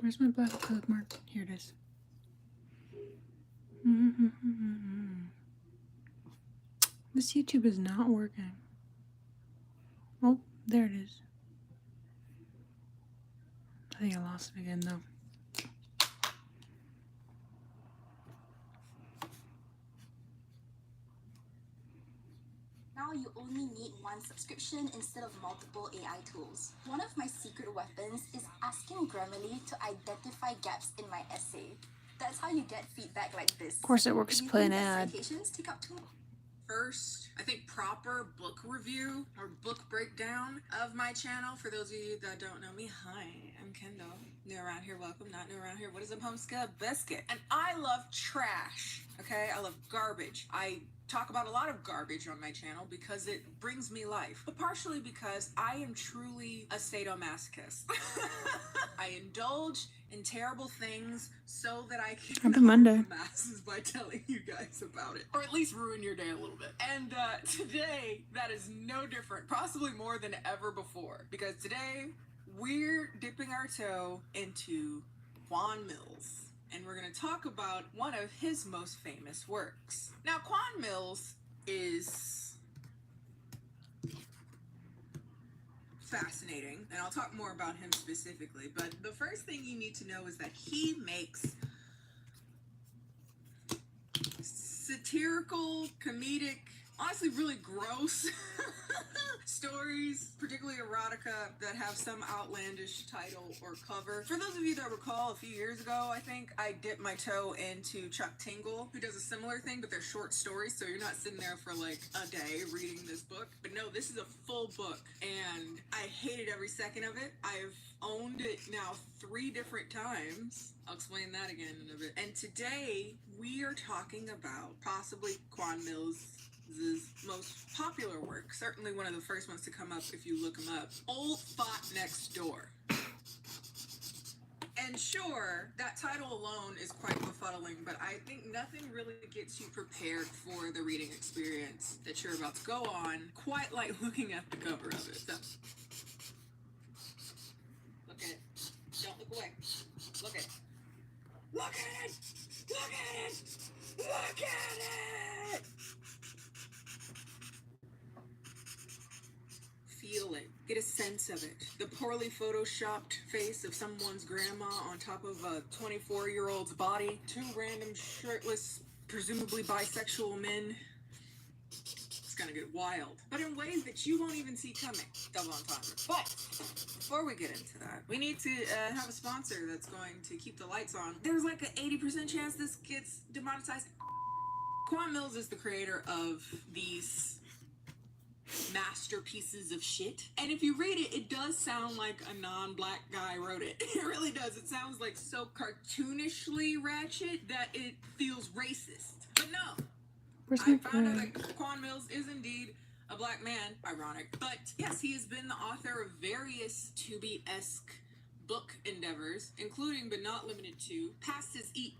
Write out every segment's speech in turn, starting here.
Where's my black acrylic mark? Here it is. This YouTube is not working. Oh, there it is. I think I lost it again though. Now you only need one subscription instead of multiple AI tools. One of my secret weapons is asking Grammarly to identify gaps in my essay. That's how you get feedback like this. Of course it works to play an ad. Citations take up too First, I think proper book review or book breakdown of my channel. For those of you that don't know me, hi, I'm Kendall. New around here, welcome. Not new around here, what is up, Homesca Biscuit? And I love trash, okay? I love garbage. I talk about a lot of garbage on my channel because it brings me life, but partially because I am truly a sadomasochist. I indulge in terrible things so that I can harm the masses by telling you guys about it, or at least ruin your day a little bit. And today, that is no different, possibly more than ever before, because today we're dipping our toe into Quan Mills, and we're going to talk about one of his most famous works. Now, Quan Mills is fascinating, and I'll talk more about him specifically, but the first thing you need to know is that he makes satirical, comedic, honestly really gross stories, particularly erotica, that have some outlandish title or cover. For those of you that recall, a few years ago, I think, I dipped my toe into Chuck Tingle, who does a similar thing, but they're short stories, so you're not sitting there for like a day reading this book. But no, this is a full book, and I hated every second of it. I've owned it now 3 different times. I'll explain that again in a bit. And today, we are talking about possibly Quan Mills' most popular work, certainly one of the first ones to come up if you look him up, Old Thought Next Door. And sure, that title alone is quite befuddling, but I think nothing really gets you prepared for the reading experience that you're about to go on, quite like looking at the cover of it. So, look at it. Don't look away. Look at it. Look at it! Look at it! Look at it! Feel it. Get a sense of it. The poorly photoshopped face of someone's grandma on top of a 24-year-old's body. 2 random shirtless, presumably bisexual men. It's gonna get wild. But in ways that you won't even see coming. Double entendre. But before we get into that, we need to have a sponsor that's going to keep the lights on. There's like an 80% chance this gets demonetized. Quan Mills is the creator of these masterpieces of shit, and if you read it, it does sound like a non-black guy wrote it. It really does. It sounds like so cartoonishly ratchet that it feels racist. But no, I found out that Quan Mills is indeed a black man. Ironic, but yes, he has been the author of various Tubi-esque book endeavors, including but not limited to Past His Eat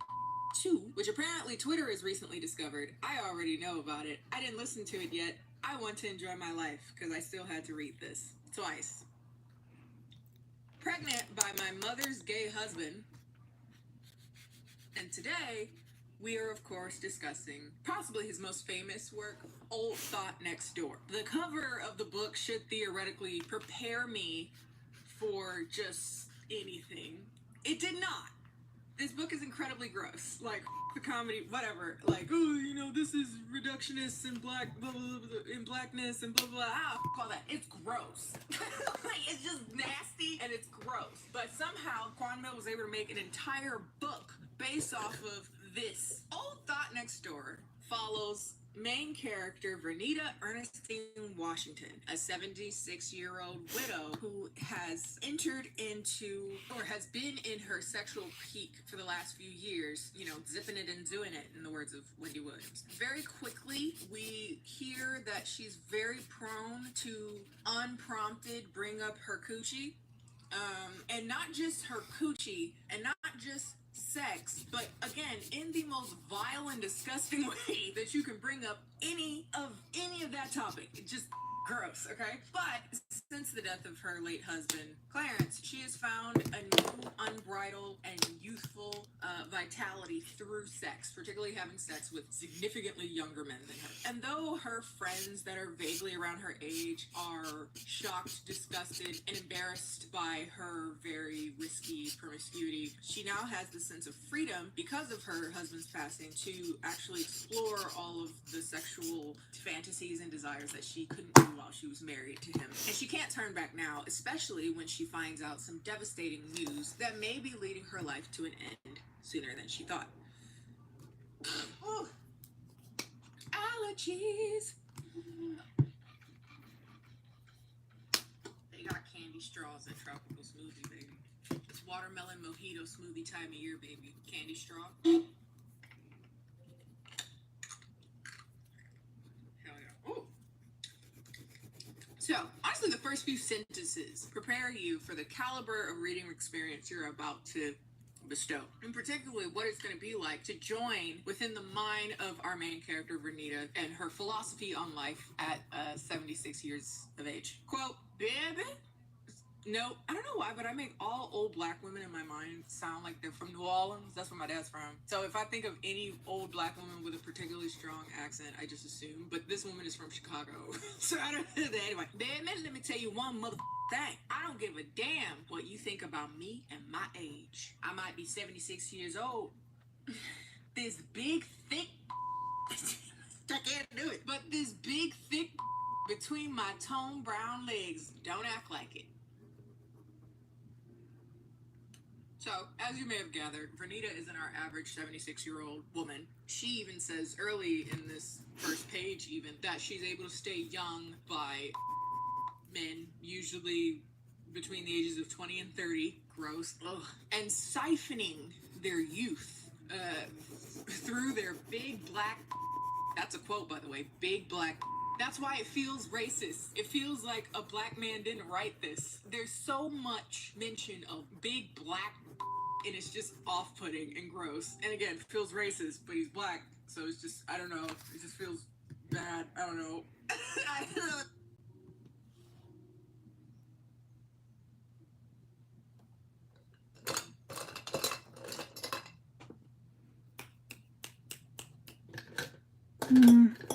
2, which apparently Twitter has recently discovered. I already know about it. I didn't listen to it yet. I want to enjoy my life because I still had to read this twice. Pregnant by my mother's gay husband. And today, we are of course discussing possibly his most famous work, Old Thought Next Door. The cover of the book should theoretically prepare me for just anything. It did not. This book is incredibly gross. Like, the comedy, whatever. Like, oh, you know, this is reductionist and black, blah, blah, blah, and blackness and blah, blah, blah. Call that. It's gross. Like, it's just nasty and it's gross. But somehow, Quan Mills was able to make an entire book based off of this. Old Thought Next Door follows main character Vernita Ernestine Washington, a 76-year-old widow who has entered into, or has been in her sexual peak for the last few years, you know, zipping it and doing it, in the words of Wendy Williams. Very quickly, we hear that she's very prone to unprompted bring up her coochie, and not just her coochie, and not just sex, but again, in the most vile and disgusting way that you can bring up any of that topic. Just Gross, okay? But since the death of her late husband, Clarence, she has found a new, unbridled, and youthful vitality through sex, particularly having sex with significantly younger men than her. And though her friends that are vaguely around her age are shocked, disgusted, and embarrassed by her very risky promiscuity, she now has the sense of freedom because of her husband's passing to actually explore all of the sexual fantasies and desires that she couldn't do while she was married to him. And she can't turn back now, especially when she finds out some devastating news that may be leading her life to an end sooner than she thought. Ooh. Allergies. They got candy straws and tropical smoothie, baby. It's watermelon mojito smoothie time of year, baby. Candy straw. Hell yeah. Ooh. So, honestly, the first few sentences prepare you for the caliber of reading experience you're about to bestow. And particularly what it's going to be like to join within the mind of our main character, Vernita, and her philosophy on life at 76 years of age. Quote, baby. No, I don't know why, but I make all old black women in my mind sound like they're from New Orleans. That's where my dad's from. So if I think of any old black woman with a particularly strong accent, I just assume. But this woman is from Chicago. So I don't know that. Anyway, baby, let me tell you one thing. I don't give a damn what you think about me and my age. I might be 76 years old. This big, thick... I can't do it. But this big, thick between my toned brown legs, don't act like it. So, as you may have gathered, Vernita isn't our average 76-year-old woman. She even says early in this first page even that she's able to stay young by men, usually between the ages of 20 and 30. Gross. Ugh. And siphoning their youth through their big black... That's a quote, by the way. Big black... That's why it feels racist. It feels like a black man didn't write this. There's so much mention of big black, and it's just off-putting and gross. And again, it feels racist, but he's black, so it's just, I don't know. It just feels bad. I don't know. I don't know.